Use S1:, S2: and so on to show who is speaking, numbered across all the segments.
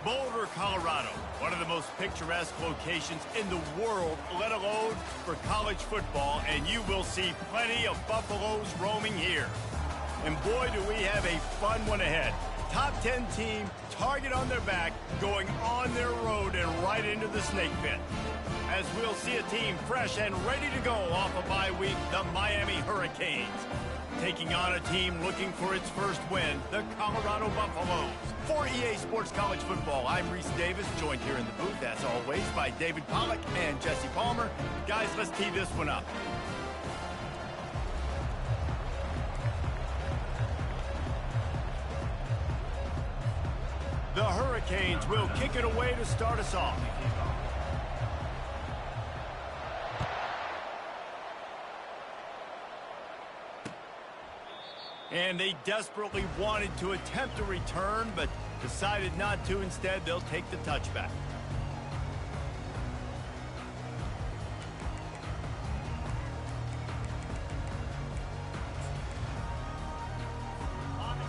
S1: Boulder, Colorado, one of the most picturesque locations in the world, let alone for college football, and you will see plenty of Buffaloes roaming here. And boy, do we have a fun one ahead. Top 10 team, target on their back, going on their road and right into the snake pit. As we'll see a team fresh and ready to go off a bye week, the Miami Hurricanes. Taking on a team looking for its first win, the Colorado Buffaloes. For EA Sports College Football, I'm Reese Davis, joined here in the booth, as always, by David Pollack and Jesse Palmer. Guys, let's tee this one up. The Hurricanes will kick it away to start us off. And they desperately wanted to attempt a return, but decided not to. Instead, they'll take the touchback.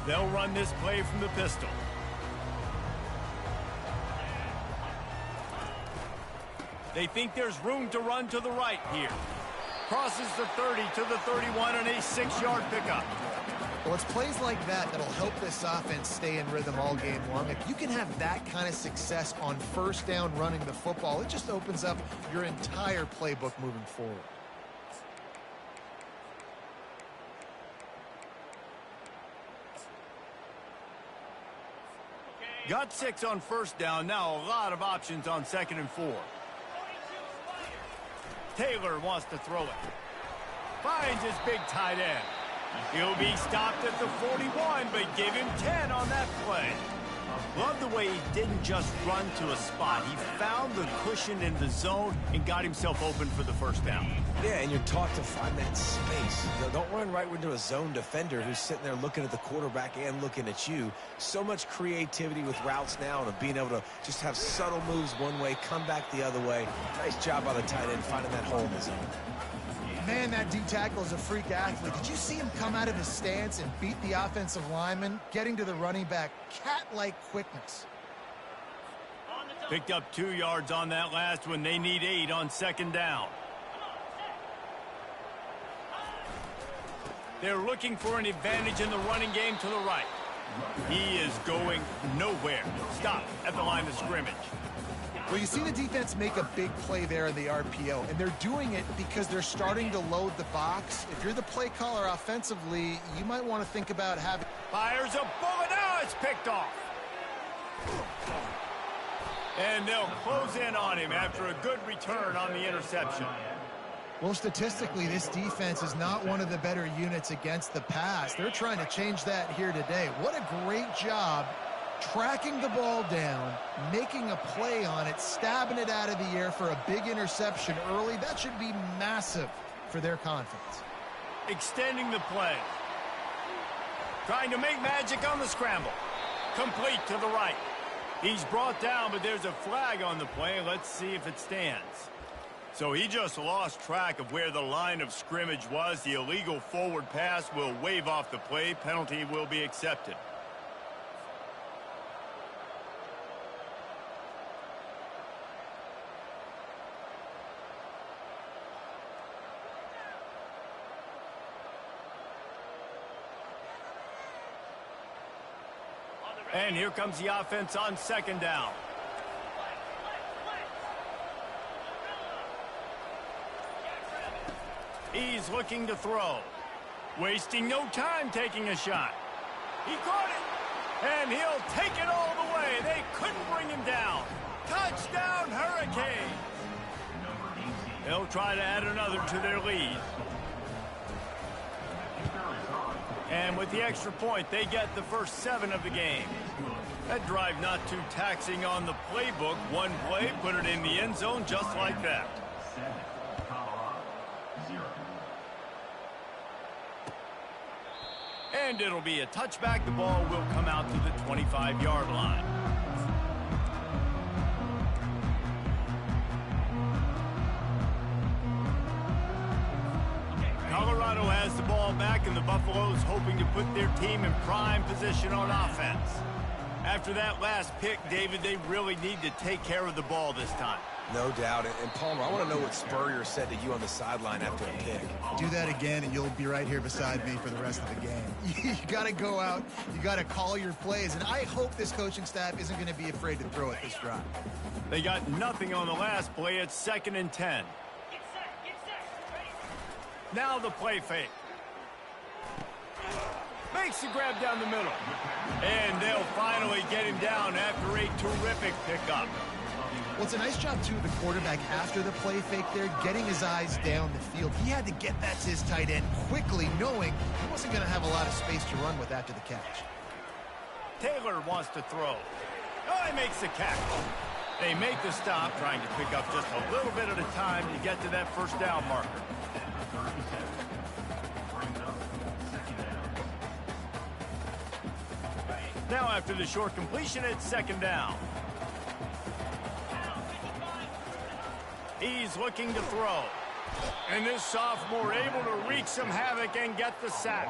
S1: They'll run this play from the pistol. They think there's room to run to the right here. Crosses the 30 to the 31 and a 6-yard pickup.
S2: Well, it's plays like that that'll help this offense stay in rhythm all game long. If you can have that kind of success on first down running the football, it just opens up your entire playbook moving forward.
S1: Got 6 on first down. Now a lot of options on 2nd and 4. Taylor wants to throw it. Finds his big tight end. He'll be stopped at the 41, but give him 10 on that play. Love the way he didn't just run to a spot. He found the cushion in the zone and got himself open for the first down.
S3: Yeah, and you're taught to find that space. Don't run right into a zone defender who's sitting there looking at the quarterback and looking at you. So much creativity with routes now and being able to just have subtle moves one way, come back the other way. Nice job by the tight end finding that hole in the zone.
S2: Man, that D-tackle is a freak athlete. Did you see him come out of his stance and beat the offensive lineman, getting to the running back? Cat-like quickness.
S1: Picked up 2 yards on that last one. They need 8 on 2nd down. They're looking for an advantage in the running game to the right. He is going nowhere. Stop at the line of scrimmage.
S2: Well, you see the defense make a big play there in the RPO, and they're doing it because they're starting to load the box. If you're the play caller offensively, you might want to think about having...
S1: Fires a bullet. Now it's picked off. And they'll close in on him after a good return on the interception.
S2: Well, statistically, this defense is not one of the better units against the pass. They're trying to change that here today. What a great job tracking the ball down, making a play on it, stabbing it out of the air for a big interception early. That should be massive for their confidence.
S1: Extending the play. Trying to make magic on the scramble. Complete to the right. He's brought down, but there's a flag on the play. Let's see if it stands. So he just lost track of where the line of scrimmage was. The illegal forward pass will wave off the play. Penalty will be accepted. And here comes the offense on 2nd down. He's looking to throw. Wasting no time taking a shot. He caught it. And he'll take it all the way. They couldn't bring him down. Touchdown, Hurricanes. They'll try to add another to their lead. And with the extra point, they get the first 7 of the game. That drive not too taxing on the playbook. One play, put it in the end zone just like that. And it'll be a touchback. The ball will come out to the 25-yard line. Colorado has the ball back, and the Buffaloes hoping to put their team in prime position on offense. After that last pick, David, they really need to take care of the ball this time.
S3: No doubt. And Palmer, I want to know what Spurrier said to you on the sideline after a pick.
S2: Do that again, and you'll be right here beside me for the rest of the game. You got to go out. You got to call your plays, and I hope this coaching staff isn't going to be afraid to throw it this drive.
S1: They got nothing on the last play. It's 2nd and 10. Now the play fake. Makes the grab down the middle. And they'll finally get him down after a terrific pickup.
S2: Well, it's a nice job, too, of the quarterback after the play fake there, getting his eyes down the field. He had to get that to his tight end quickly, knowing he wasn't going to have a lot of space to run with after the catch.
S1: Taylor wants to throw. Oh, he makes the catch. They make the stop, trying to pick up just a little bit at a time to get to that first down marker. Now after the short completion, it's 2nd down. He's looking to throw. And this sophomore able to wreak some havoc and get the sack.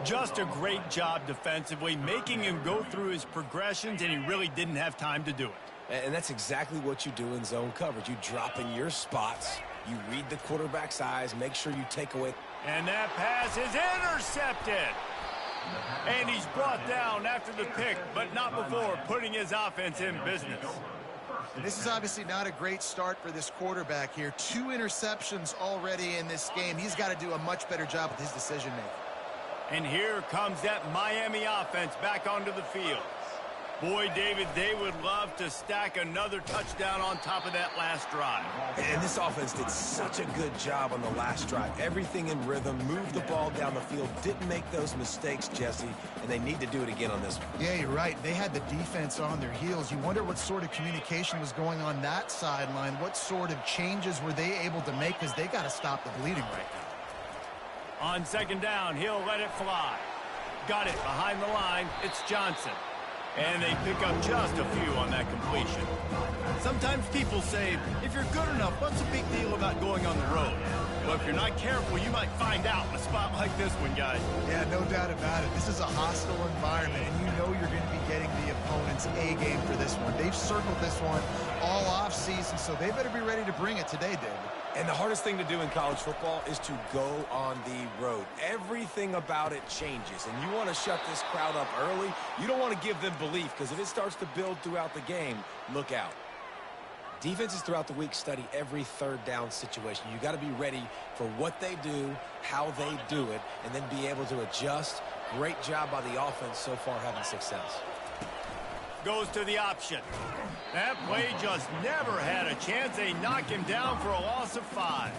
S1: Just a great job defensively, making him go through his progressions, and he really didn't have time to do it.
S3: And that's exactly what you do in zone coverage. You drop in your spots, you read the quarterback's eyes, make sure you take away.
S1: And that pass is intercepted. And he's brought down after the pick, but not before putting his offense in business.
S2: And this is obviously not a great start for this quarterback here. 2 interceptions already in this game. He's got to do a much better job with his decision-making.
S1: And here comes that Miami offense back onto the field. Boy, David, they would love to stack another touchdown on top of that last drive.
S3: And this offense did such a good job on the last drive. Everything in rhythm, moved the ball down the field, didn't make those mistakes, Jesse, and they need to do it again on this one.
S2: Yeah, you're right. They had the defense on their heels. You wonder what sort of communication was going on that sideline. What sort of changes were they able to make, because they got to stop the bleeding right now.
S1: On 2nd down, he'll let it fly. Got it behind the line. It's Johnson. And they pick up just a few on that completion. Sometimes people say, if you're good enough, what's the big deal about going on the road? Well, if you're not careful, you might find out in a spot like this one, guys.
S2: Yeah, no doubt about it. This is a hostile environment, and you know you're going to be getting the opponent's A-game for this one. They've circled this one all off-season, so they better be ready to bring it today, David.
S3: And the hardest thing to do in college football is to go on the road. Everything about it changes, and you want to shut this crowd up early. You don't want to give them belief, because if it starts to build throughout the game, look out. Defenses throughout the week study every 3rd down situation. You got to be ready for what they do, how they do it, and then be able to adjust. Great job by the offense so far having success.
S1: Goes to the option. That play just never had a chance. They knock him down for a loss of 5.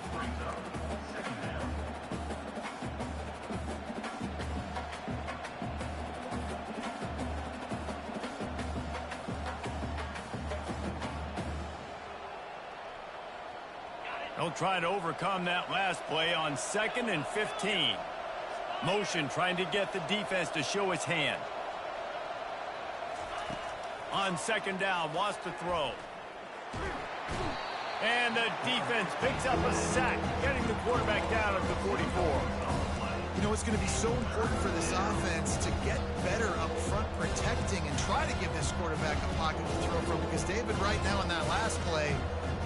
S1: They'll try to overcome that last play on 2nd and 15. Motion trying to get the defense to show its hand. On 2nd down, wants to throw. And the defense picks up a sack, getting the quarterback down at the 44.
S2: You know, it's going to be so important for this offense to get better up front protecting and try to give this quarterback a pocket to throw from, because David right now in that last play,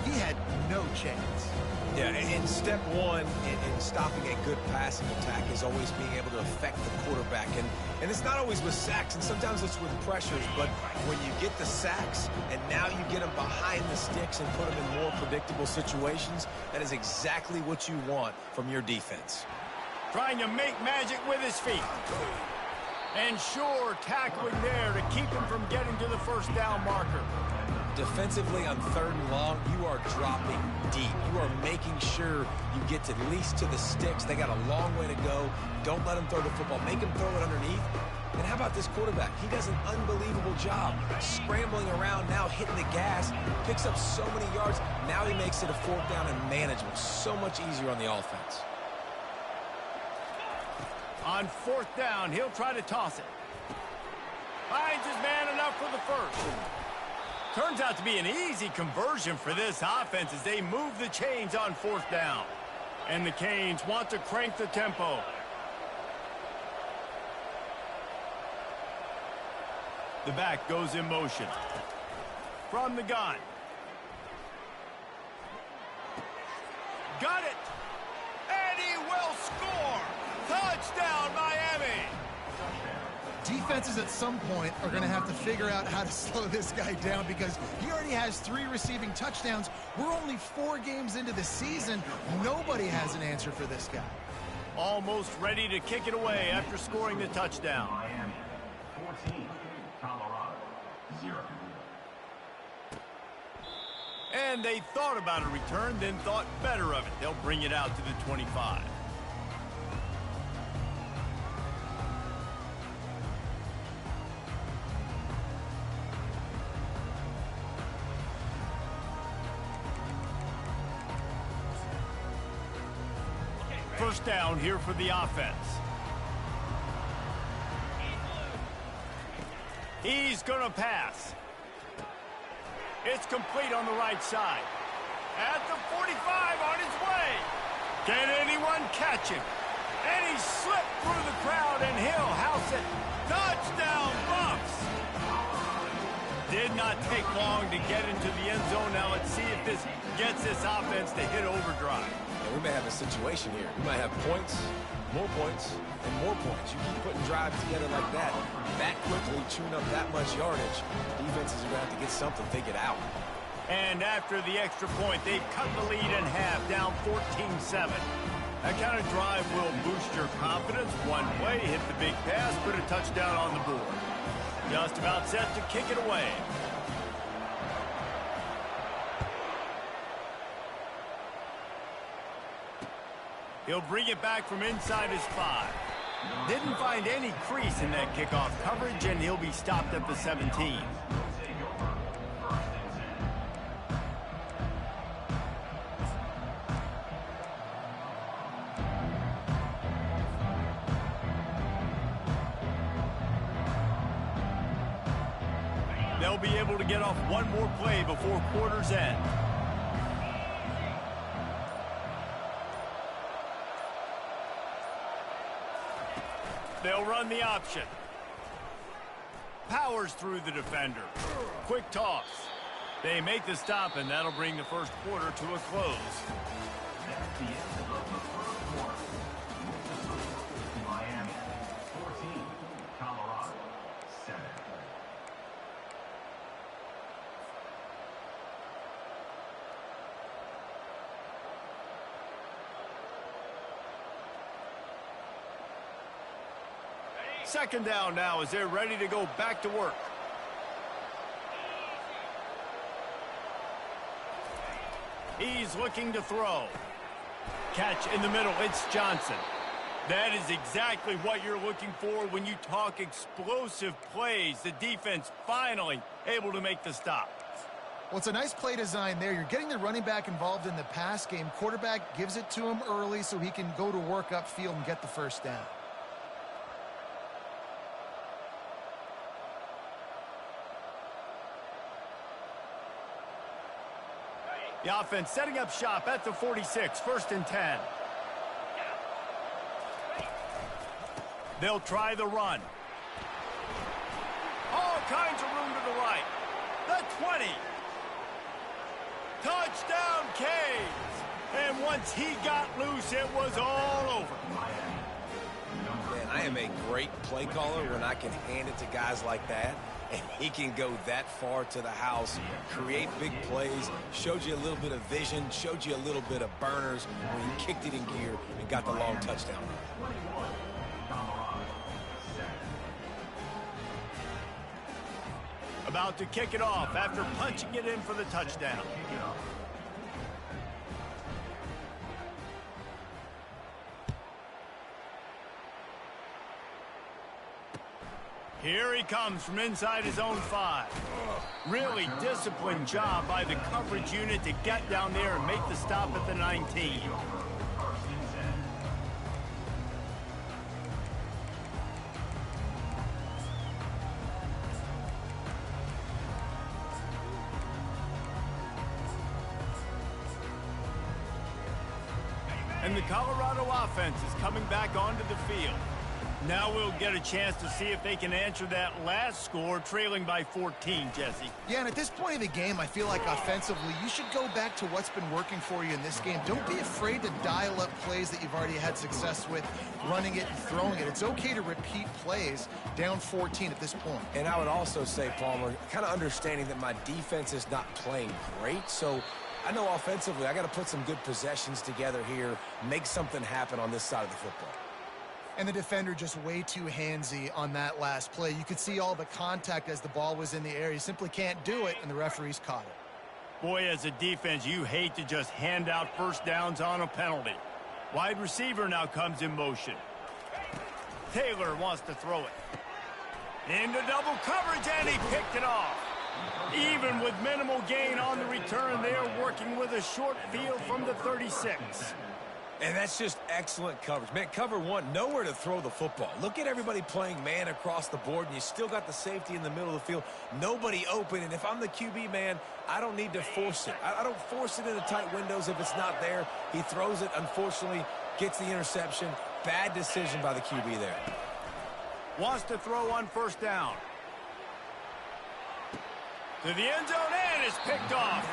S2: he had no chance.
S3: Yeah, and step one in stopping a good passing attack is always being able to affect the quarterback. And it's not always with sacks, and sometimes it's with pressures, but when you get the sacks and now you get them behind the sticks and put them in more predictable situations, that is exactly what you want from your defense.
S1: Trying to make magic with his feet. And sure, tackling there to keep him from getting to the first down marker.
S3: Defensively on 3rd and long, you are dropping deep. You are making sure you get to at least to the sticks. They got a long way to go. Don't let them throw the football. Make them throw it underneath. And how about this quarterback? He does an unbelievable job scrambling around, now hitting the gas, picks up so many yards. Now he makes it a 4th down and manageable. So much easier on the offense.
S1: On 4th down, he'll try to toss it. Finds his man enough for the first. Turns out to be an easy conversion for this offense as they move the chains on 4th down. And the Canes want to crank the tempo. The back goes in motion. From the gun. Got it. And he will score. Touchdown, Miami.
S2: Defenses at some point are going to have to figure out how to slow this guy down because he already has 3 receiving touchdowns. We're only 4 games into the season. Nobody has an answer for this guy.
S1: Almost ready to kick it away after scoring the touchdown.
S4: Miami 14, Colorado 0.
S1: And they thought about a return, then thought better of it. They'll bring it out to the 25. First down here for the offense. He's going to pass. It's complete on the right side. At the 45 on his way. Can anyone catch him? And he slipped through the crowd and he'll house it. Touchdown, Buffs! Did not take long to get into the end zone. Now let's see if this gets this offense to hit overdrive.
S3: We may have a situation here. We might have points, and more points. You keep putting drives together like that quickly, chewing up that much yardage, defenses are going to have to get something figured out.
S1: And after the extra point, they cut the lead in half, down 14-7. That kind of drive will boost your confidence. One play, hit the big pass, put a touchdown on the board. Just about set to kick it away. He'll bring it back from inside his 5. Didn't find any crease in that kickoff coverage, and he'll be stopped at the 17. They'll be able to get off one more play before quarter's end. They'll run the option. Powers through the defender. Quick toss. They make the stop, and that'll bring the first quarter to a close.
S4: That's the end of the first quarter. Miami 14, Colorado 7.
S1: Second down now as they're ready to go back to work. He's looking to throw. Catch in the middle. It's Johnson. That is exactly what you're looking for when you talk explosive plays. The defense finally able to make the stop.
S2: Well, it's a nice play design there. You're getting the running back involved in the pass game. Quarterback gives it to him early so he can go to work upfield and get the first down.
S1: The offense setting up shop at the 46, 1st and 10. They'll try the run. All kinds of room to the right. The 20. Touchdown, Canes. And once he got loose, it was all over.
S3: Man, I am a great play caller when I can hand it to guys like that. And he can go that far to the house, create big plays, showed you a little bit of vision, showed you a little bit of burners when he kicked it in gear and got the long touchdown.
S1: About to kick it off after punching it in for the touchdown. Here he comes from inside his own 5. Really disciplined job by the coverage unit to get down there and make the stop at the 19. And the Colorado offense is coming back onto the field. Now we'll get a chance to see if they can answer that last score, trailing by 14, Jesse.
S2: Yeah, and at this point of the game, I feel like offensively, you should go back to what's been working for you in this game. Don't be afraid to dial up plays that you've already had success with, running it and throwing it. It's okay to repeat plays down 14 at this point.
S3: And I would also say, Palmer, kind of understanding that my defense is not playing great, so I know offensively I got to put some good possessions together here, make something happen on this side of the football.
S2: And the defender just way too handsy on that last play. You could see all the contact as the ball was in the air. You simply can't do it, and the referees caught it.
S1: Boy, as a defense, you hate to just hand out first downs on a penalty. Wide receiver now comes in motion. Taylor wants to throw it. Into double coverage, and he picked it off. Even with minimal gain on the return, they are working with a short field from the 36.
S3: And that's just excellent coverage. Man, cover one, nowhere to throw the football. Look at everybody playing man across the board, and you still got the safety in the middle of the field. Nobody open, and if I'm the QB, man, I don't need to force it. I don't force it into tight windows if it's not there. He throws it, unfortunately, gets the interception. Bad decision by the QB there.
S1: Wants to throw on first down. To the end zone, and it's picked off.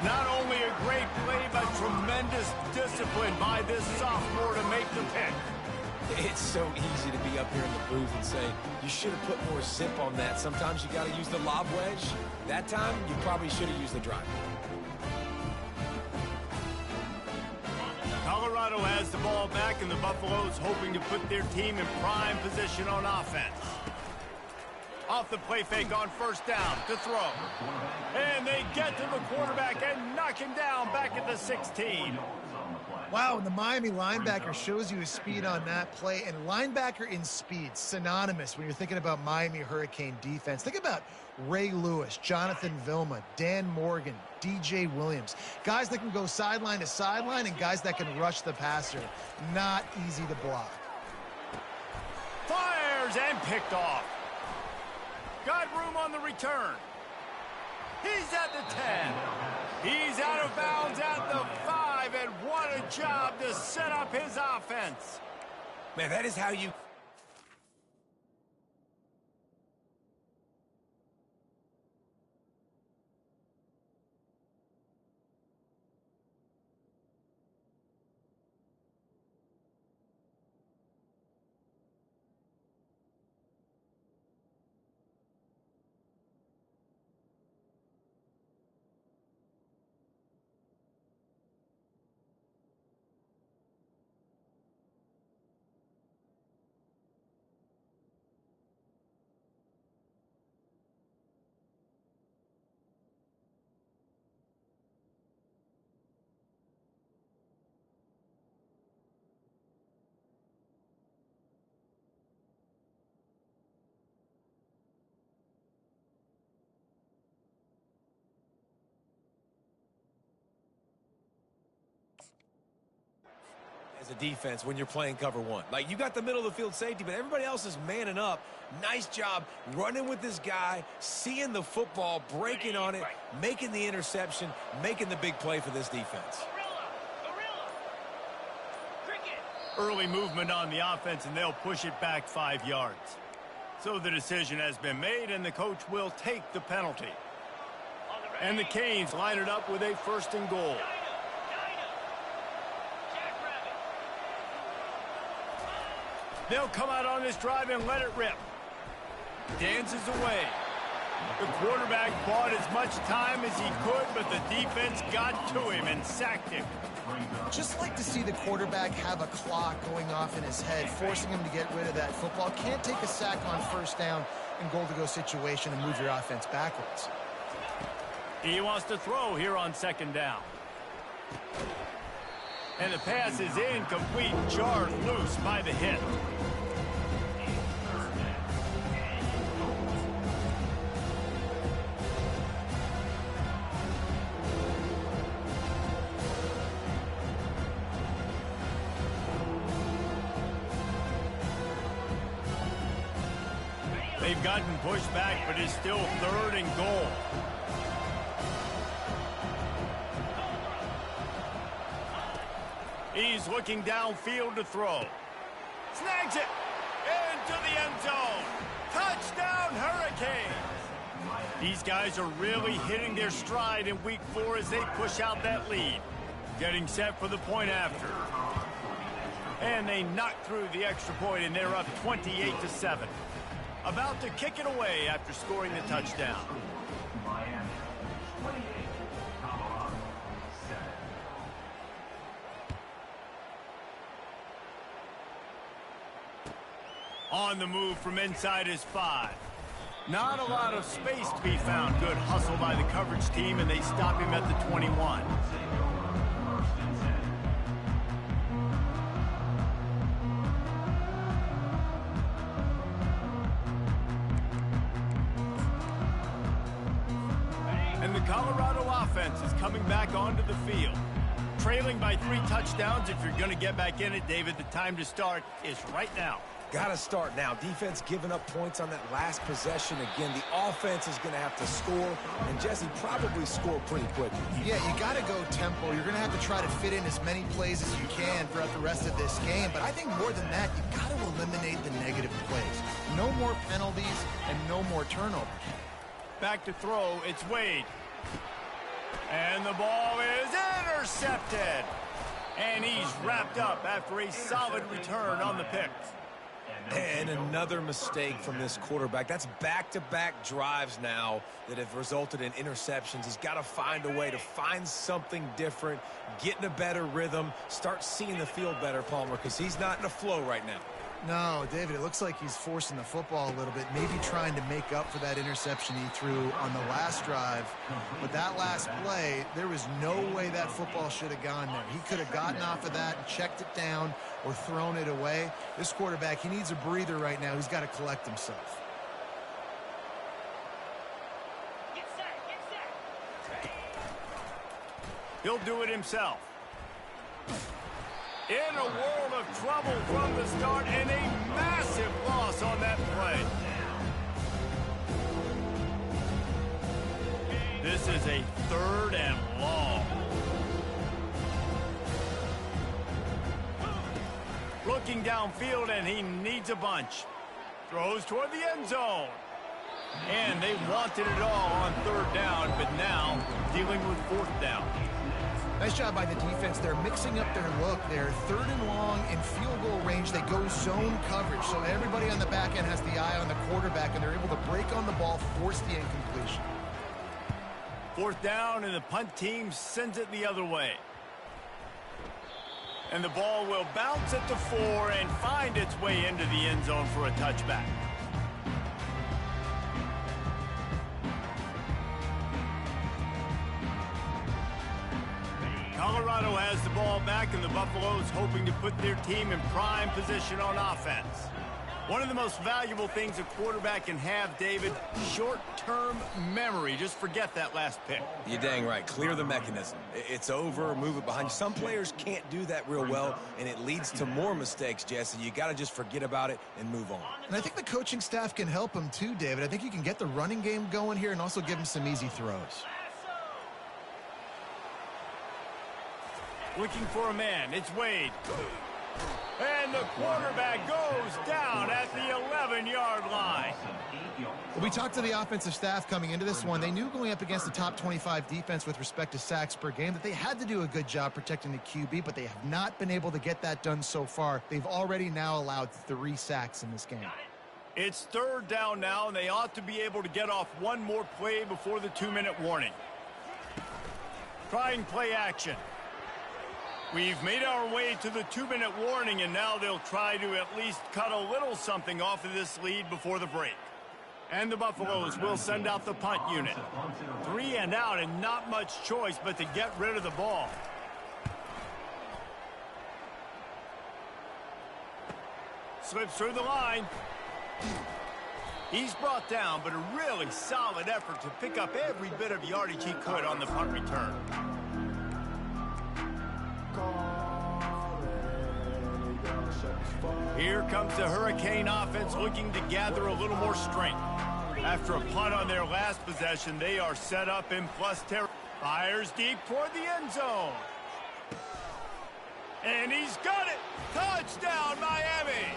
S1: Not only a great play, but tremendous discipline by this sophomore to make the pick.
S3: It's so easy to be up here in the booth and say, you should have put more zip on that. Sometimes you got to use the lob wedge. That time, you probably should have used the drive.
S1: Colorado has the ball back, and the Buffaloes hoping to put their team in prime position on offense. Off the play fake on first down to throw. And they get to the quarterback and knock him down back at the 16.
S2: Wow, and the Miami linebacker shows you his speed on that play. And linebacker in speed, synonymous when you're thinking about Miami Hurricane defense. Think about Ray Lewis, Jonathan Vilma, Dan Morgan, DJ Williams. Guys that can go sideline to sideline and guys that can rush the passer. Not easy to block.
S1: Fires and picked off. Got room on the return. He's at the 10. He's out of bounds at the 5, and what a job to set up his offense.
S3: Man, that is how you... As a defense when you're playing cover one. Like, you got the middle of the field safety, but everybody else is manning up. Nice job running with this guy, seeing the football, breaking on it, making the interception, making the big play for this defense.
S1: Early movement on the offense, and they'll push it back 5 yards. So the decision has been made, and the coach will take the penalty. And the Canes line it up with a 1st and goal. They'll come out on this drive and let it rip. Dances away. The quarterback bought as much time as he could, but the defense got to him and sacked him.
S2: Just like to see the quarterback have a clock going off in his head, forcing him to get rid of that football. Can't take a sack on first down and goal-to-go situation and move your offense backwards.
S1: He wants to throw here on 2nd down. And the pass is incomplete, jarred loose by the hit. They've gotten pushed back, but it's still 3rd and goal. He's looking downfield to throw. Snags it. into the end zone. Touchdown, Hurricanes. These guys are really hitting their stride in week 4 as they push out that lead. Getting set for the point after. And they knock through the extra point, and they're up 28-7. About to kick it away after scoring the touchdown.
S4: Miami, 28, Colorado, 7.
S1: On the move from inside his 5. Not a lot of space to be found. Good hustle by the coverage team, and they stop him at the 21. And the Colorado offense is coming back onto the field. Trailing by 3 touchdowns. If you're going to get back in it, David, the time to start is right now.
S3: Got to start now. Defense giving up points on that last possession. Again, the offense is going to have to score, and Jesse probably score pretty quickly.
S2: Yeah, you got to go tempo. You're going to have to try to fit in as many plays as you can throughout the rest of this game. But I think more than that, you got to eliminate the negative plays. No more penalties and no more turnovers.
S1: Back to throw, it's Wade. And the ball is intercepted. And he's wrapped up after a solid return on the pick.
S3: And another mistake from this quarterback. That's back-to-back drives now that have resulted in interceptions. He's got to find a way to find something different, get in a better rhythm, start seeing the field better, Palmer, because he's not in a flow right now.
S2: No, David, it looks like he's forcing the football a little bit, maybe trying to make up for that interception he threw on the last drive. But that last play, there was no way that football should have gone there. He could have gotten off of that and checked it down or thrown it away. This quarterback, he needs a breather right now. He's got to collect himself.
S1: He'll do it himself. In a world of trouble from the start, and a massive loss on that play. This is a 3rd and long. Looking downfield, and he needs a bunch. Throws toward the end zone. And they wanted it all on 3rd down, but now dealing with 4th down.
S2: Nice job by the defense. They're mixing up their look. They're 3rd and long in field goal range. They go zone coverage, so everybody on the back end has the eye on the quarterback, and they're able to break on the ball, force the incompletion.
S1: 4th down, and the punt team sends it the other way. And the ball will bounce at the 4 and find its way into the end zone for a touchback. Colorado has the ball back, and the Buffaloes hoping to put their team in prime position on offense. One of the most valuable things a quarterback can have, David, short-term memory. Just forget that last pick.
S3: You're dang right. Clear the mechanism. It's over, move it behind you. Some players can't do that real well, and it leads to more mistakes, Jesse. You got to just forget about it and move on.
S2: And I think the coaching staff can help him too, David. I think you can get the running game going here and also give him some easy throws.
S1: Looking for a man. It's Wade. And the quarterback goes down at the 11-yard line.
S2: Well, we talked to the offensive staff coming into this one. They knew going up against the top 25 defense with respect to sacks per game that they had to do a good job protecting the QB, but they have not been able to get that done so far. They've already now allowed 3 sacks in this game.
S1: It's 3rd down now, and they ought to be able to get off one more play before the 2-minute warning. Trying play action. We've made our way to the 2-minute warning, and now they'll try to at least cut a little something off of this lead before the break. And the Buffaloes will send out the punt unit. 3 and out, and not much choice but to get rid of the ball. Slips through the line. He's brought down, but a really solid effort to pick up every bit of yardage he could on the punt return. Here comes the Hurricane offense looking to gather a little more strength. After a punt on their last possession, they are set up in plus territory. Fires deep toward the end zone. And he's got it! Touchdown, Miami!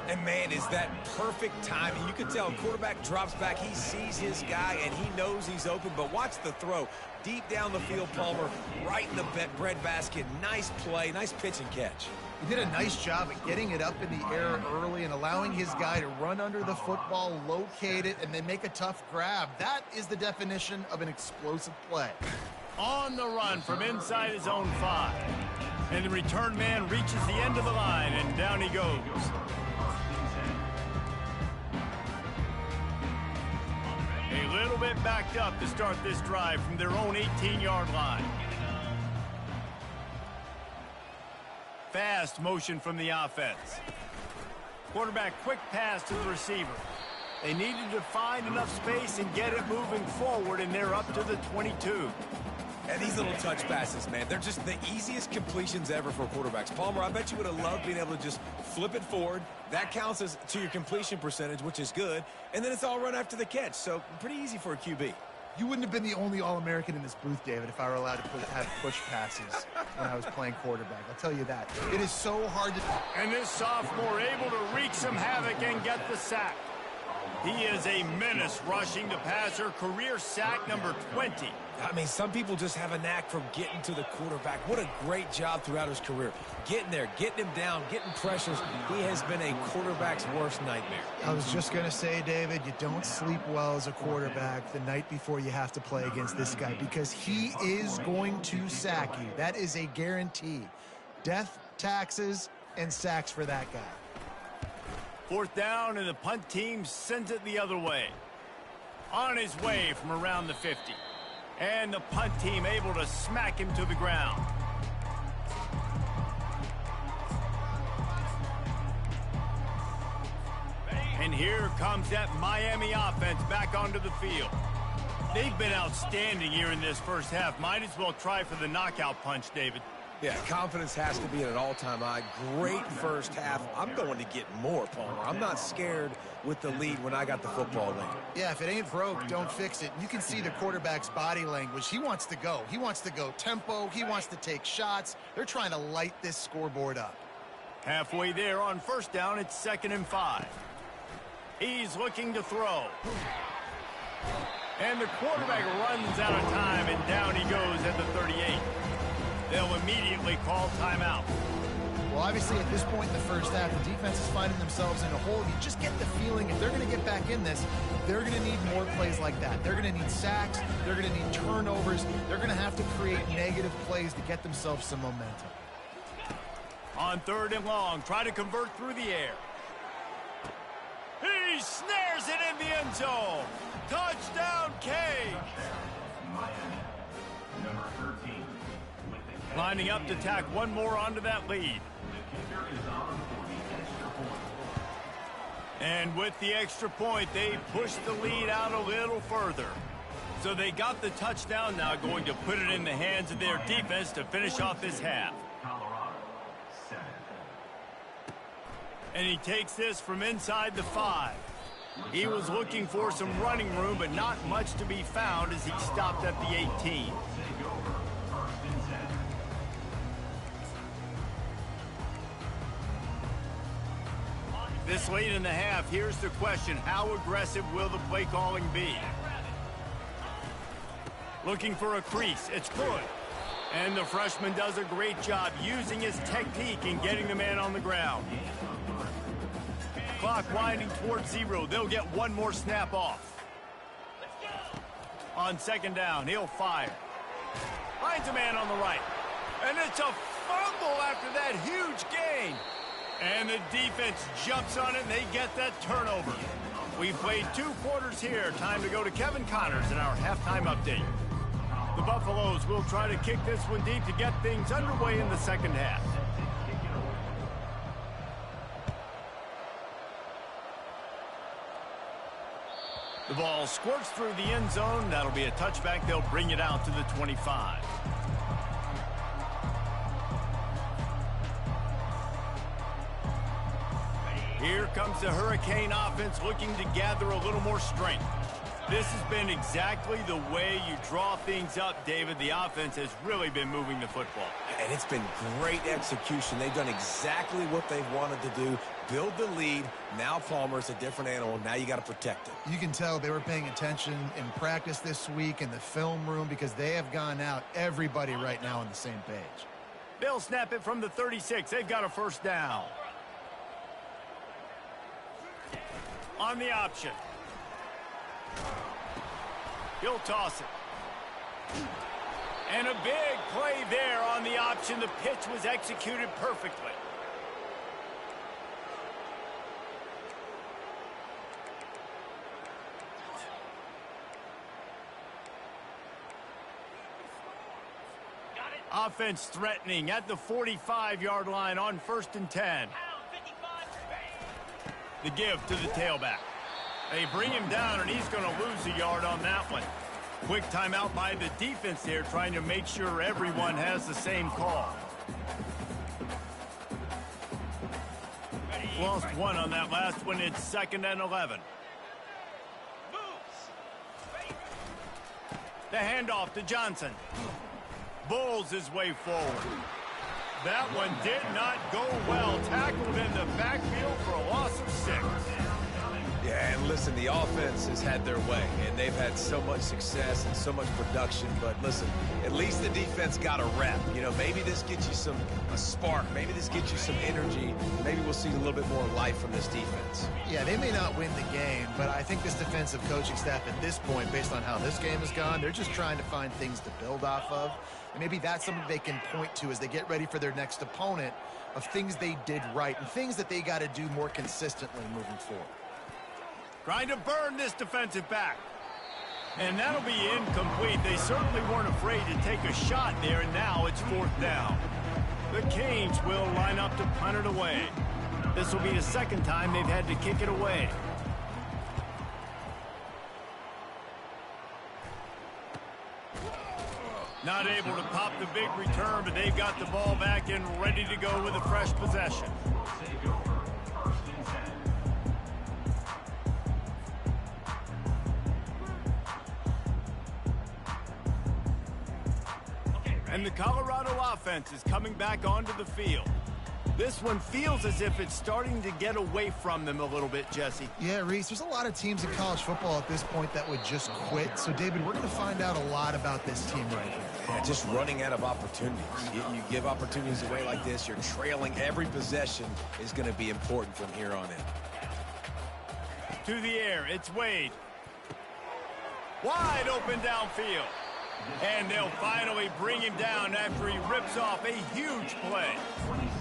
S3: And, man, is that perfect timing. You can tell quarterback drops back. He sees his guy, and he knows he's open. But watch the throw. Deep down the field, Palmer, right in the breadbasket. Nice play, nice pitch and catch.
S2: He did a nice job at getting it up in the air early and allowing his guy to run under the football, locate it, and then make a tough grab. That is the definition of an explosive play.
S1: On the run from inside his own 5. And the return man reaches the end of the line, and down he goes. A little bit backed up to start this drive from their own 18-yard line. Fast motion from the offense. Quarterback quick pass to the receiver. They needed to find enough space and get it moving forward, and they're up to the 22.
S3: And these little touch passes, man, they're just the easiest completions ever for quarterbacks. Palmer, I bet you would have loved being able to just flip it forward. That counts as to your completion percentage, which is good. And then it's all run after the catch, so pretty easy for a QB.
S2: You wouldn't have been the only All-American in this booth, David, if I were allowed to have push passes when I was playing quarterback. I'll tell you that. It is so hard to...
S1: And this sophomore able to wreak some havoc and get the sack. He is a menace rushing the passer, career sack number 20.
S3: I mean, some people just have a knack for getting to the quarterback. What a great job throughout his career. Getting there, getting him down, getting pressures. He has been a quarterback's worst nightmare.
S2: I was just going to say, David, you don't sleep well as a quarterback the night before you have to play against this guy because he is going to sack you. That is a guarantee. Death, taxes, and sacks for that guy.
S1: 4th down, and the punt team sends it the other way. On his way from around the 50. And the punt team able to smack him to the ground. And here comes that Miami offense back onto the field. They've been outstanding here in this first half. Might as well try for the knockout punch, David.
S3: Yeah, confidence has to be at an all-time high. Great first half. I'm going to get more, Palmer. I'm not scared with the lead when I got the football late.
S2: Yeah, if it ain't broke, don't fix it. You can see the quarterback's body language. He wants to go. He wants to go tempo. He wants to take shots. They're trying to light this scoreboard up.
S1: Halfway there on 1st down, it's 2nd and 5. He's looking to throw. And the quarterback runs out of time, and down he goes at the 38. They'll immediately call timeout.
S2: Well, obviously, at this point in the first half, the defense is finding themselves in a hole. You just get the feeling if they're going to get back in this, they're going to need more plays like that. They're going to need sacks. They're going to need turnovers. They're going to have to create negative plays to get themselves some momentum.
S1: On 3rd and long, try to convert through the air. He snares it in the end zone. Touchdown, Cage.
S4: Miami. Number 13.
S1: Lining up to tack one more onto that lead.
S4: The kicker is on for the extra point.
S1: And with the extra point, they push the lead out a little further. So they got the touchdown, now going to put it in the hands of their defense to finish off this half.
S4: Colorado, 7.
S1: And he takes this from inside the 5. He was looking for some running room, but not much to be found as he stopped at the 18.
S4: Take over. 1st and 10.
S1: This late in the half, here's the question. How aggressive will the play calling be? Looking for a crease. It's good. And the freshman does a great job using his technique and getting the man on the ground. Clock winding towards 0. They'll get one more snap off. On 2nd down, he'll fire. Finds a man on the right. And it's a fumble after that huge gain. And the defense jumps on it, and they get that turnover. We've played 2 quarters here. Time to go to Kevin Connors in our halftime update. The Buffaloes will try to kick this one deep to get things underway in the second half. The ball squirts through the end zone. That'll be a touchback. They'll bring it out to the 25. Here comes the Hurricane offense looking to gather a little more strength. This has been exactly the way you draw things up, David. The offense has really been moving the football.
S3: And it's been great execution. They've done exactly what they've wanted to do. Build the lead. Now Palmer's a different animal. Now you got to protect him.
S2: You can tell they were paying attention in practice this week in the film room because they have gone out, everybody right now on the same page.
S1: They'll snap it from the 36. They've got a first down. On the option. He'll toss it. And a big play there on the option. The pitch was executed perfectly. Offense threatening at the 45-yard line on 1st and 10. The give to the tailback. They bring him down, and he's going to lose a yard on that one. Quick timeout by the defense there, trying to make sure everyone has the same call. Lost one on that last one. It's 2nd and 11. The handoff to Johnson. Bulls his way forward. That one did not go well. Tackled in the backfield for a loss of 6.
S3: Yeah, and listen, the offense has had their way, and they've had so much success and so much production. But listen, at least the defense got a rep. You know, maybe this gets you a spark. Maybe this gets you some energy. Maybe we'll see a little bit more life from this defense.
S2: Yeah, they may not win the game, but I think this defensive coaching staff at this point, based on how this game has gone, they're just trying to find things to build off of. And maybe that's something they can point to as they get ready for their next opponent, of things they did right and things that they got to do more consistently moving forward.
S1: Trying to burn this defensive back. And that'll be incomplete. They certainly weren't afraid to take a shot there, and now it's 4th down. The Canes will line up to punt it away. This will be the 2nd time they've had to kick it away. Not able to pop the big return, but they've got the ball back and ready to go with a fresh possession. And the Colorado offense is coming back onto the field. This one feels as if it's starting to get away from them a little bit, Jesse.
S2: Yeah, Reese, there's a lot of teams in college football at this point that would just quit. So, David, we're going to find out a lot about this team right here.
S3: Yeah, just running out of opportunities. You give opportunities away like this, you're trailing. Every possession is going to be important from here on in.
S1: To the air, it's Wade. Wide open downfield. And they'll finally bring him down after he rips off a huge play.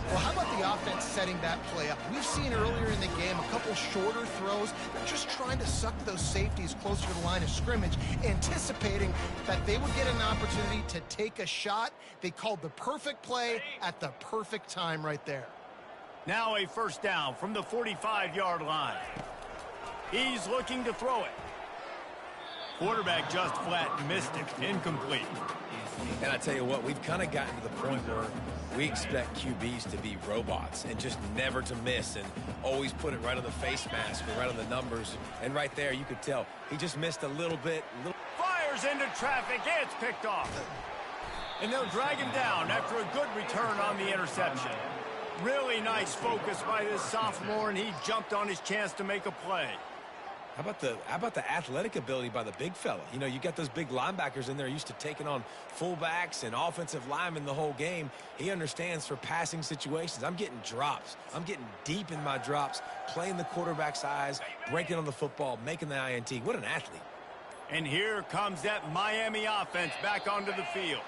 S2: Well, how about the offense setting that play up? We've seen earlier in the game a couple shorter throws. They're just trying to suck those safeties closer to the line of scrimmage, anticipating that they would get an opportunity to take a shot. They called the perfect play at the perfect time right there.
S1: Now a first down from the 45-yard line. He's looking to throw it. Quarterback just flat missed it. Incomplete.
S3: And I tell you what, we've kind of gotten to the point where we expect QBs to be robots and just never to miss and always put it right on the face mask or right on the numbers. And right there, you could tell he just missed a little bit.
S1: Fires into traffic. It's picked off. And they'll drag him down after a good return on the interception. Really nice focus by this sophomore, and he jumped on his chance to make a play.
S3: How about the athletic ability by the big fella? You know, you got those big linebackers in there used to taking on fullbacks and offensive linemen the whole game. He understands for passing situations. I'm getting drops. I'm getting deep in my drops, playing the quarterback's eyes, breaking on the football, making the INT. What an athlete.
S1: And here comes that Miami offense back onto the field.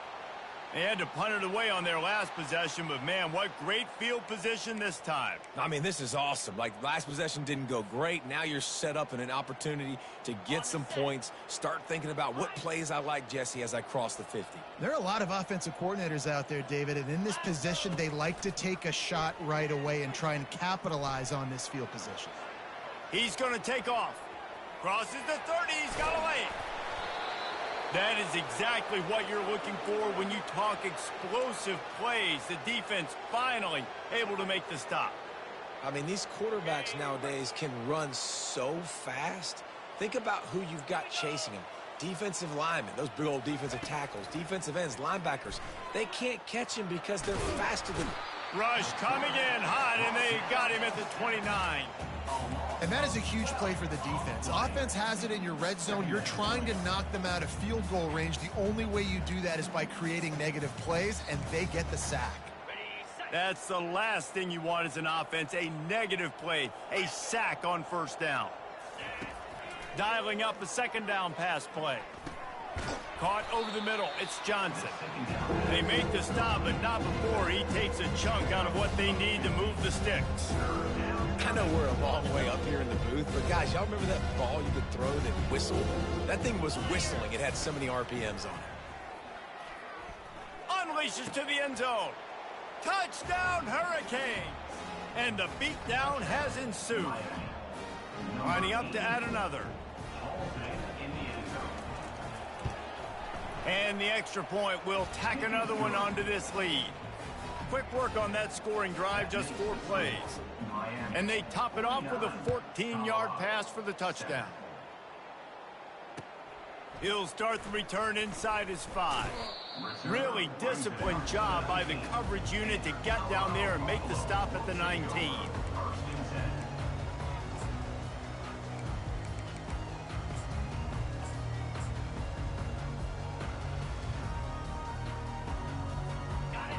S1: They had to punt it away on their last possession, but, man, what great field position this time.
S3: I mean, this is awesome. Like, last possession didn't go great. Now you're set up in an opportunity to get some points. Start thinking about what plays I like, Jesse, as I cross the 50.
S2: There are a lot of offensive coordinators out there, David, and in this position, they like to take a shot right away and try and capitalize on this field position.
S1: He's going to take off. Crosses the 30. He's got a lane. That is exactly what you're looking for when you talk explosive plays. The defense finally able to make the stop.
S3: I mean, these quarterbacks nowadays can run so fast. Think about who you've got chasing him. Defensive linemen, those big old defensive tackles, defensive ends, linebackers. They can't catch him because they're faster than him.
S1: Rush coming in hot, and they got him at the 29.
S2: And that is a huge play for the defense. Offense has it in your red zone. You're trying to knock them out of field goal range. The only way you do that is by creating negative plays, and they get the sack.
S1: That's the last thing you want as an offense, a negative play, a sack on first down. Dialing up a second down pass play. Caught over the middle. It's Johnson. They make the stop, but not before he takes a chunk out of what they need to move the sticks.
S3: I know we're a long way up here in the booth, but guys, y'all remember that ball you could throw that whistled? That thing was whistling. It had so many RPMs on it.
S1: Unleashes to the end zone. Touchdown, Hurricanes! And the beatdown has ensued. Lining up to add another. And the extra point will tack another one onto this lead. Quick work on that scoring drive, just 4 plays. And they top it off with a 14-yard pass for the touchdown. He'll start the return inside his 5. Really disciplined job by the coverage unit to get down there and make the stop at the 19.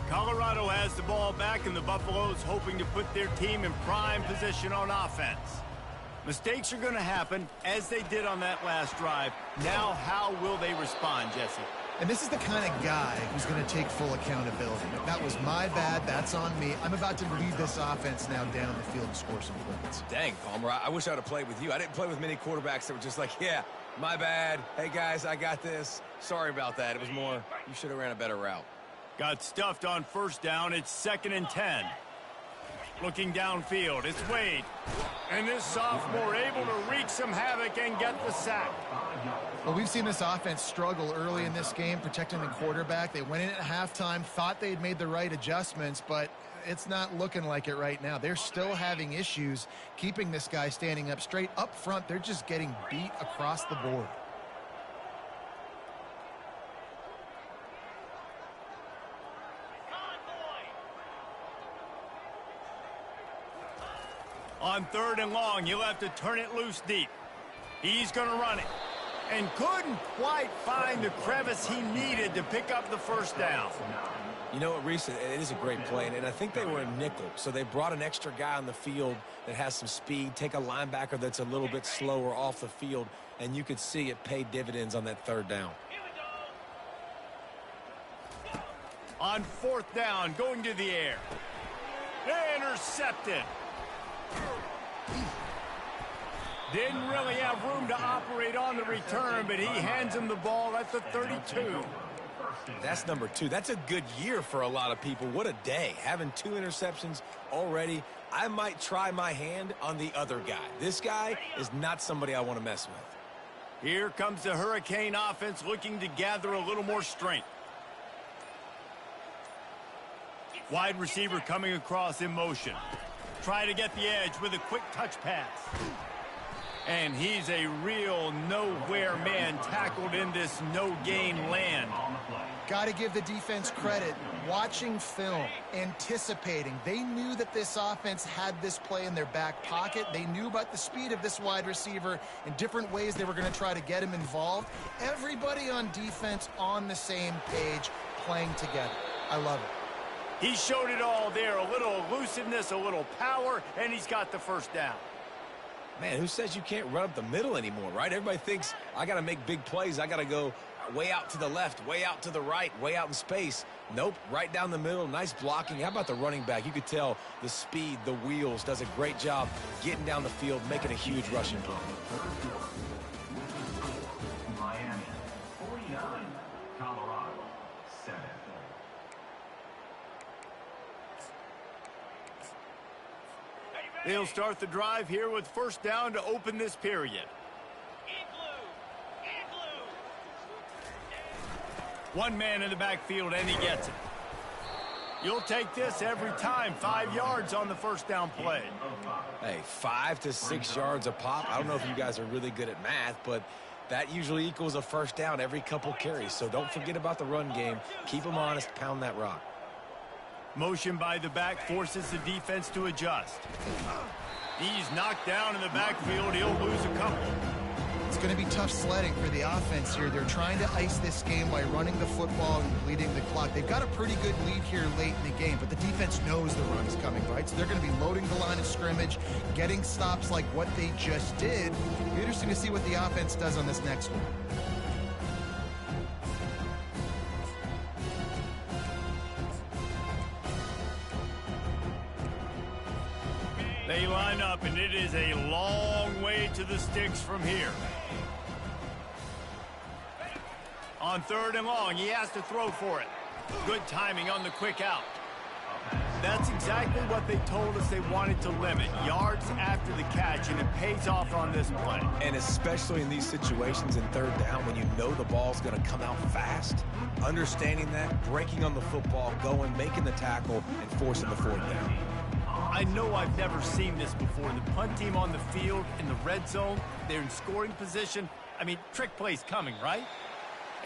S1: Colorado has the ball back, and the Buffaloes hoping to put their team in prime position on offense. Mistakes are going to happen, as they did on that last drive. Now, how will they respond, Jesse?
S2: And this is the kind of guy who's going to take full accountability. That was my bad. That's on me. I'm about to lead this offense now down the field and score some points.
S3: Dang, Palmer, I wish I would have played with you. I didn't play with many quarterbacks that were just like, yeah, my bad. Hey, guys, I got this. Sorry about that. It was more, you should have ran a better route.
S1: Got stuffed on first down. It's 2nd and 10. Looking downfield, it's Wade. And this sophomore able to wreak some havoc and get the sack.
S2: Well, we've seen this offense struggle early in this game, protecting the quarterback. They went in at halftime, thought they'd made the right adjustments, but it's not looking like it right now. They're still having issues keeping this guy standing up straight. Up front, they're just getting beat across the board.
S1: On 3rd and long, he'll have to turn it loose deep. He's going to run it. And couldn't quite find the crevice he needed to pick up the first down.
S3: You know what, Reese, it is a great play, and I think they were a nickel. So they brought an extra guy on the field that has some speed, take a linebacker that's a little bit slower off the field, and you could see it pay dividends on that 3rd down.
S1: On 4th down, going to the air. Intercepted. Didn't really have room to operate on the return, but he hands him the ball at the 32.
S3: That's number 2. That's a good year for a lot of people. What a day. Having 2 interceptions already. I might try my hand on the other guy. This guy is not somebody I want to mess with.
S1: Here comes the Hurricane offense looking to gather a little more strength. Wide receiver coming across in motion. Try to get the edge with a quick touch pass. And he's a real nowhere man tackled in this no-gain land.
S2: Got to give the defense credit. Watching film, anticipating. They knew that this offense had this play in their back pocket. They knew about the speed of this wide receiver and different ways they were going to try to get him involved. Everybody on defense on the same page, playing together. I love it.
S1: He showed it all there, a little elusiveness, a little power, and he's got the first down.
S3: Man, who says you can't run up the middle anymore, right? Everybody thinks I got to make big plays. I got to go way out to the left, way out to the right, way out in space. Nope, right down the middle, nice blocking. How about the running back? You could tell the speed, the wheels, does a great job getting down the field, making a huge rushing play.
S4: Miami, 49. Colorado, 7.
S1: They'll start the drive here with first down to open this period. One man in the backfield, and he gets it. You'll take this every time. 5 yards on the first down play.
S3: Hey, 5 to 6 yards a pop. I don't know if you guys are really good at math, but that usually equals a first down every couple carries. So don't forget about the run game. Keep them honest. Pound that rock.
S1: Motion by the back forces the defense to adjust. He's knocked down in the backfield. He'll lose a couple.
S2: It's going to be tough sledding for the offense here. They're trying to ice this game by running the football and bleeding the clock. They've got a pretty good lead here late in the game, but the defense knows the run is coming, right? So they're going to be loading the line of scrimmage, getting stops like what they just did. It'll be interesting to see what the offense does on this next one.
S1: They line up, and it is a long way to the sticks from here. On 3rd and long, he has to throw for it. Good timing on the quick out. That's exactly what they told us they wanted to limit. Yards after the catch, and it pays off on this play.
S3: And especially in these situations in 3rd down when you know the ball's going to come out fast, understanding that, breaking on the football, going, making the tackle, and forcing the 4th down.
S1: I know I've never seen this before. The punt team on the field in the red zone, they're in scoring position. I mean, trick play's coming, right?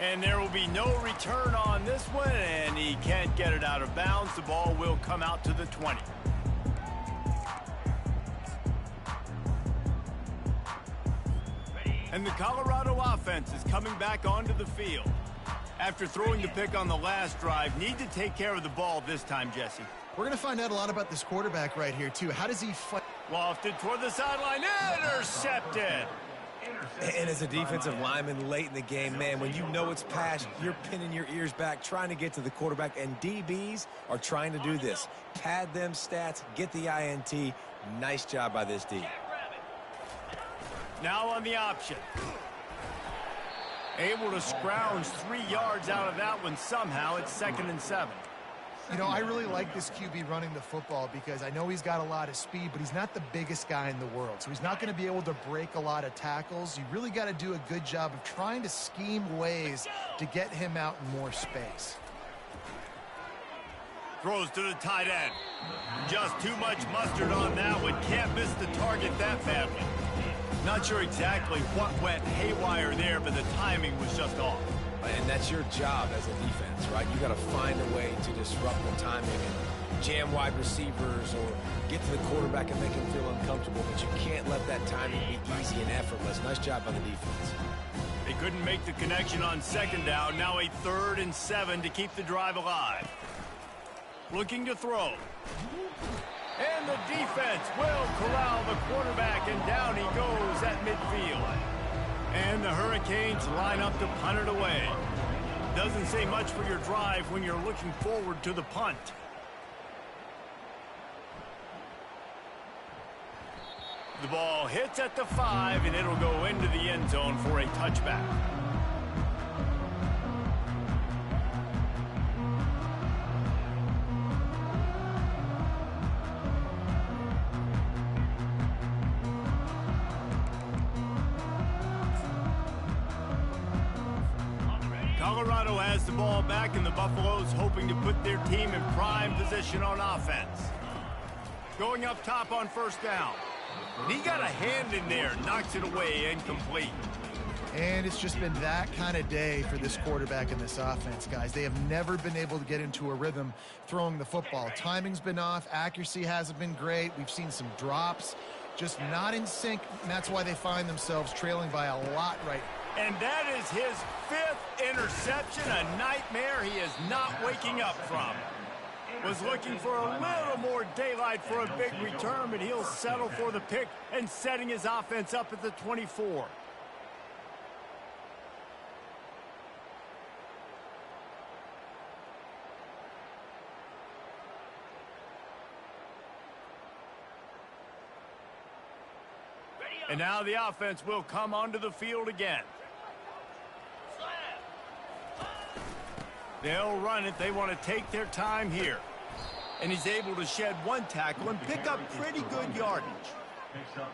S1: And there will be no return on this one, and he can't get it out of bounds. The ball will come out to the 20. And the Colorado offense is coming back onto the field. After throwing the pick on the last drive, need to take care of the ball this time, Jesse.
S2: We're going to find out a lot about this quarterback right here, too. How does he fight?
S1: Lofted toward the sideline, intercepted.
S3: And as a defensive lineman late in the game, man, when you know it's past, you're pinning your ears back, trying to get to the quarterback, and DBs are trying to do this. Pad them stats, get the INT. Nice job by this D.
S1: Now on the option. Able to scrounge 3 yards out of that one somehow. It's 2nd and 7.
S2: You know, I really like this QB running the football because I know he's got a lot of speed, but he's not the biggest guy in the world. So he's not going to be able to break a lot of tackles. You really got to do a good job of trying to scheme ways to get him out in more space.
S1: Throws to the tight end. Just too much mustard on that one. Can't miss the target that badly. Not sure exactly what went haywire there, but the timing was just off.
S3: And that's your job as a defense, right? You got to find a way to disrupt the timing and jam wide receivers or get to the quarterback and make him feel uncomfortable, but you can't let that timing be easy and effortless. Nice job by the defense.
S1: They couldn't make the connection on 2nd down. Now a 3rd and 7 to keep the drive alive. Looking to throw. And the defense will corral the quarterback, and down he goes at midfield. And the Hurricanes line up to punt it away. Doesn't say much for your drive when you're looking forward to the punt. The ball hits at the 5, and it'll go into the end zone for a touchback. Colorado has the ball back, and the Buffaloes hoping to put their team in prime position on offense. Going up top on 1st down. He got a hand in there, knocks it away, incomplete.
S2: And it's just been that kind of day for this quarterback and this offense, guys. They have never been able to get into a rhythm throwing the football. Timing's been off. Accuracy hasn't been great. We've seen some drops, just not in sync, and that's why they find themselves trailing by a lot right now.
S1: And that is his 5th interception, a nightmare he is not waking up from. Was looking for a little more daylight for a big return, but he'll settle for the pick and setting his offense up at the 24. And now the offense will come onto the field again. They'll run it. They want to take their time here. And he's able to shed 1 tackle and pick up pretty good yardage.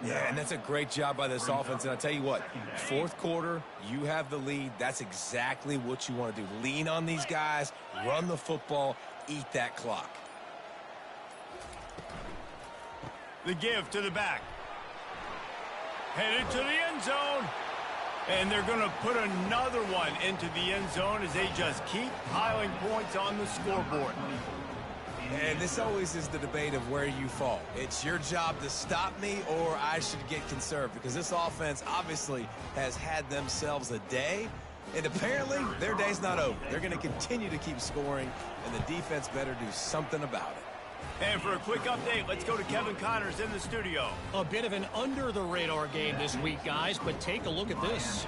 S3: Yeah, and that's a great job by this offense. And I'll tell you what, fourth quarter, you have the lead. That's exactly what you want to do. Lean on these guys, run the football, eat that clock.
S1: The give to the back. Headed to the end zone. And they're going to put another one into the end zone as they just keep piling points on the scoreboard.
S3: And this always is the debate of where you fall. It's your job to stop me or I should get conserved, because this offense obviously has had themselves a day, and apparently their day's not over. They're going to continue to keep scoring, and the defense better do something about it.
S1: And for a quick update, let's go to Kevin Connors in the studio.
S5: A bit of an under-the-radar game this week, guys, but take a look at this.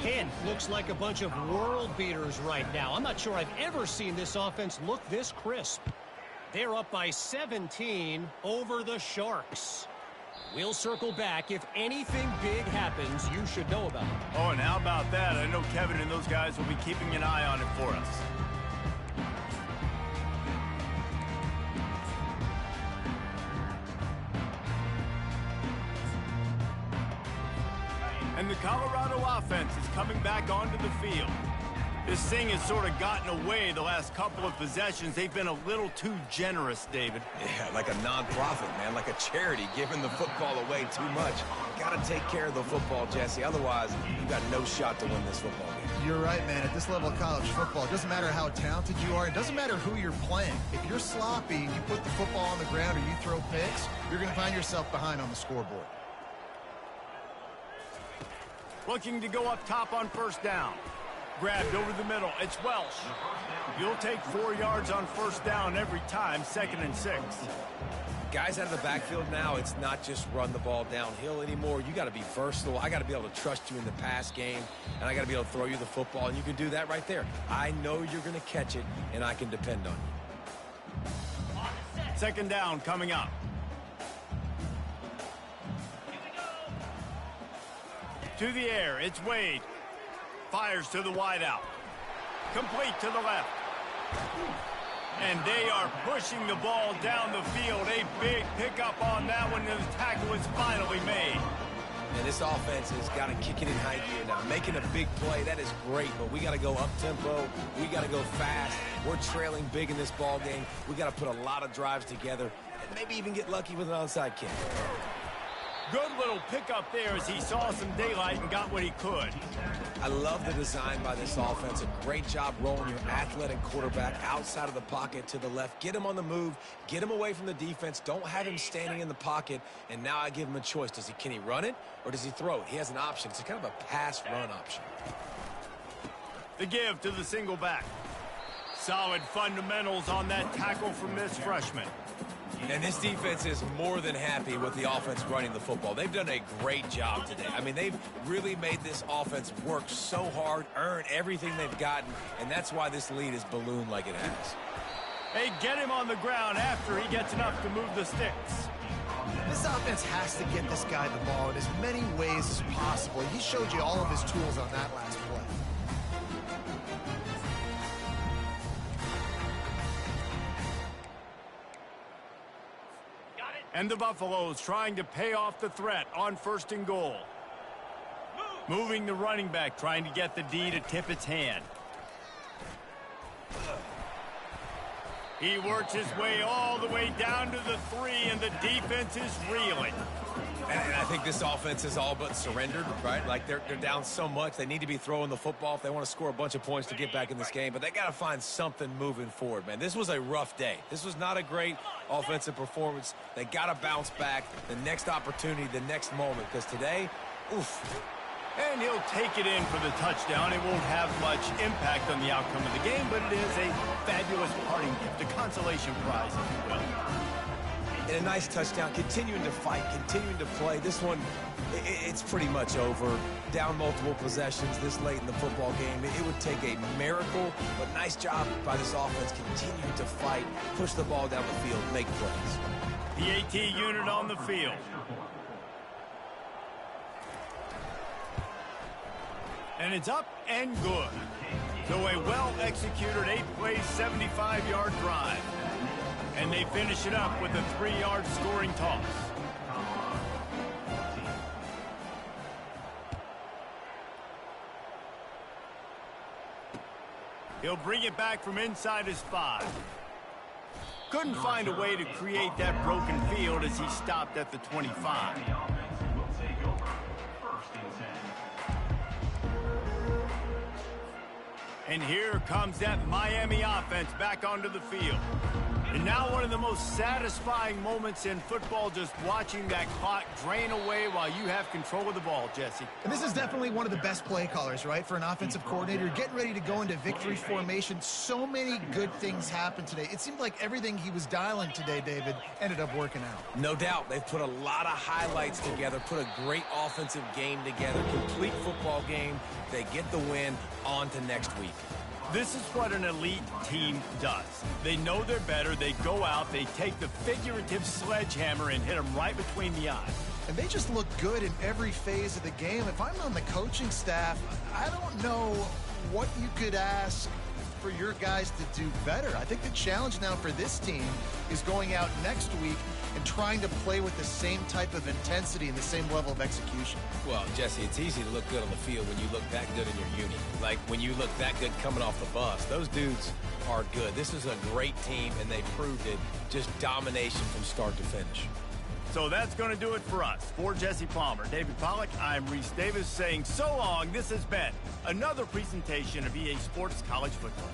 S5: Head looks like a bunch of world beaters right now. I'm not sure I've ever seen this offense look this crisp. They're up by 17 over the Sharks. We'll circle back. If anything big happens, you should know about it.
S1: Oh, and how about that? I know Kevin and those guys will be keeping an eye on it for us. And the Colorado offense is coming back onto the field. This thing has sort of gotten away the last couple of possessions. They've been a little too generous, David.
S3: Yeah, like a nonprofit, man, like a charity, giving the football away too much. Got to take care of the football, Jesse. Otherwise, you got no shot to win this football game.
S2: You're right, man. At this level of college football, it doesn't matter how talented you are. It doesn't matter who you're playing. If you're sloppy and you put the football on the ground or you throw picks, you're going to find yourself behind on the scoreboard.
S1: Looking to go up top on first down. Grabbed over the middle. It's Welsh. You'll take 4 yards on first down every time, 2nd and 6.
S3: Guys out of the backfield now, it's not just run the ball downhill anymore. You got to be versatile. I got to be able to trust you in the pass game, and I got to be able to throw you the football, and you can do that right there. I know you're going to catch it, and I can depend on you.
S1: 2nd down coming up. To the air, it's Wade. Fires to the wideout. Complete to the left. And they are pushing the ball down the field. A big pickup on that one, and the tackle is finally made.
S3: And this offense has got to kick it in high gear now. Making a big play, that is great, but we got to go up-tempo. We got to go fast. We're trailing big in this ball game. We got to put a lot of drives together and maybe even get lucky with an onside kick.
S1: Good little pickup there as he saw some daylight and got what he could.
S3: I love the design by this offense. A great job rolling your athletic quarterback outside of the pocket to the left. Get him on the move. Get him away from the defense. Don't have him standing in the pocket. And now I give him a choice. Can he run it or does he throw it? He has an option. It's kind of a pass-run option.
S1: The give to the single back. Solid fundamentals on that tackle from this freshman.
S3: And this defense is more than happy with the offense running the football. They've done a great job today. I mean, they've really made this offense work so hard, earn everything they've gotten, and that's why this lead is ballooned like it has.
S1: Hey, get him on the ground after he gets enough to move the sticks.
S2: This offense has to get this guy the ball in as many ways as possible. He showed you all of his tools on that last play.
S1: And the Buffaloes trying to pay off the threat on 1st and goal. Moving the running back, trying to get the D to tip its hand. He works his way all the way down to the 3, and the defense is reeling.
S3: And I think this offense is all but surrendered, right? Like they're down so much. They need to be throwing the football if they want to score a bunch of points to get back in this game. But they got to find something moving forward, man. This was a rough day. This was not a great offensive performance. They got to bounce back the next opportunity, the next moment. Because today, oof.
S1: And he'll take it in for the touchdown. It won't have much impact on the outcome of the game, but it is a fabulous parting gift, a consolation prize, if you will.
S3: And a nice touchdown, continuing to fight, continuing to play. This one, it's pretty much over. Down multiple possessions this late in the football game. It would take a miracle, but nice job by this offense continuing to fight, push the ball down the field, make plays.
S1: The AT unit on the field. And it's up and good. So a well-executed 8-play, 75-yard drive. And they finish it up with a 3-yard scoring toss. He'll bring it back from inside his 5. Couldn't find a way to create that broken field as he stopped at the 25.
S4: The offense will take over. First and 10.
S1: And here comes that Miami offense back onto the field. And now one of the most satisfying moments in football, just watching that clock drain away while you have control of the ball, Jesse.
S2: And this is definitely one of the best play callers, right, for an offensive coordinator. Getting ready to go into victory formation. So many good things happened today. It seemed like everything he was dialing today, David, ended up working out.
S3: No doubt. They've put a lot of highlights together, put a great offensive game together, complete football game. They get the win. On to next week.
S1: This is what an elite team does. They know they're better. They go out. They take the figurative sledgehammer and hit them right between the eyes.
S2: And they just look good in every phase of the game. If I'm on the coaching staff, I don't know what you could ask for your guys to do better. I think the challenge now for this team is going out next week and trying to play with the same type of intensity and the same level of execution.
S3: Well, Jesse, it's easy to look good on the field when you look that good in your uni. Like when you look that good coming off the bus. Those dudes are good. This is a great team, and they proved it. Just domination from start to finish.
S1: So that's going to do it for us. For Jesse Palmer, David Pollack, I'm Reese Davis saying so long. This has been another presentation of EA Sports College Football.